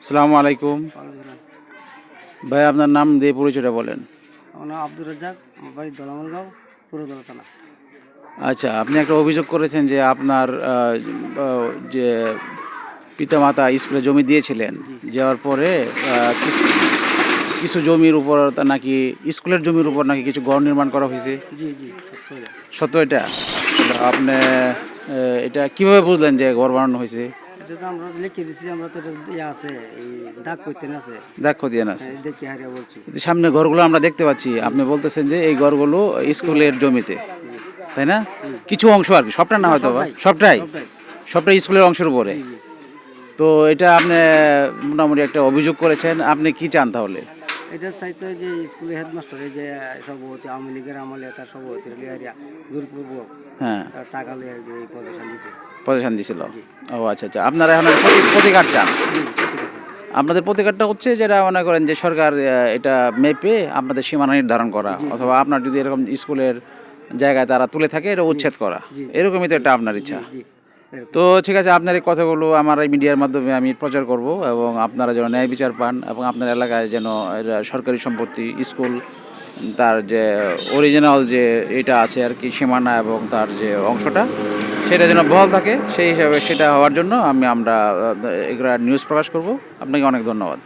আসসালামু আলাইকুম। ভাই আপনার নাম দিয়ে পরিচয়টা বলেন। আমার নাম আব্দুর রাজ্জাক, আমার বাড়ি দলামালগাঁও, পুরোদলা থানা। আচ্ছা, আপনি একটা অভিযোগ করেছেন যে আপনার যে পিতামাতা স্কুলে জমি দিয়েছিলেন, জি যাওয়ার পরে কিছু জমির উপর নাকি স্কুলের জমির উপর নাকি কিছু ঘর নির্মাণ করা হয়েছে। জি জি সত্য এটা। সত্য এটা? আপনি এটা কিভাবে বুঝলেন যে ঘর বানানো হয়েছে? এটা তো আমরা লিখে দিছি, আমরা তো এটা ইয়ে আছে, এই দাগ করতে না আছে। দেখো দিয়ে আছে। হ্যাঁ, দেখি হারিয়া বলছি। সামনে ঘরগুলো আমরা দেখতে পাচ্ছি, আপনি বলতেছেন যে এই ঘরগুলো স্কুলের জমিতে, জি তাই না? কিছু অংশ আর কি, সবটা না হয়তো বা সবটাই সবটাই সবটাই। সবটাই স্কুলের অংশের উপরে। জি জি। তো এটা আপনি মোটামুটি একটা অভিযোগ করেছেন, আপনি কি চান তাহলে? এটা চাইতে যে স্কুলে হেডমাস্টার, এই যে সভাপতি আওয়ামী লীগের আমলে তার সভাপতি লিয়ারিয়া জোরপূর্বক হ্যাঁ, তার টাকা লিয়ে যে এই পজিশন দিছে। পজিশন দিছিল। জি ও আচ্ছা আচ্ছা, আপনারা এখন প্রতিকার চান? জি ঠিক আছে। আপনাদের প্রতিকারটা হচ্ছে যেটা মনে করেন যে সরকার এটা মেপে আপনাদের সীমানা নির্ধারণ করা, জি জি অথবা আপনার যদি এরকম স্কুলের জায়গায় তারা তুলে থাকে এটা উচ্ছেদ করা, জি এরকমই তো জি একটা আপনার জি ইচ্ছা। জি এরকম। তো ঠিক আছে, আপনার এই কথাগুলো আমার এই মিডিয়ার মাধ্যমে আমি প্রচার করব, এবং আপনারা যেন ন্যায় বিচার পান, এবং আপনার এলাকায় যেন এরা সরকারি সম্পত্তি স্কুল তার যে অরিজিনাল যে এটা আছে আর কি সীমানা এবং তার যে অংশটা, সেটা যেন বহাল থাকে, সেই হিসাবে সেটা হওয়ার জন্য আমরা এগুলো নিউজ প্রকাশ করব। আপনাকে অনেক ধন্যবাদ।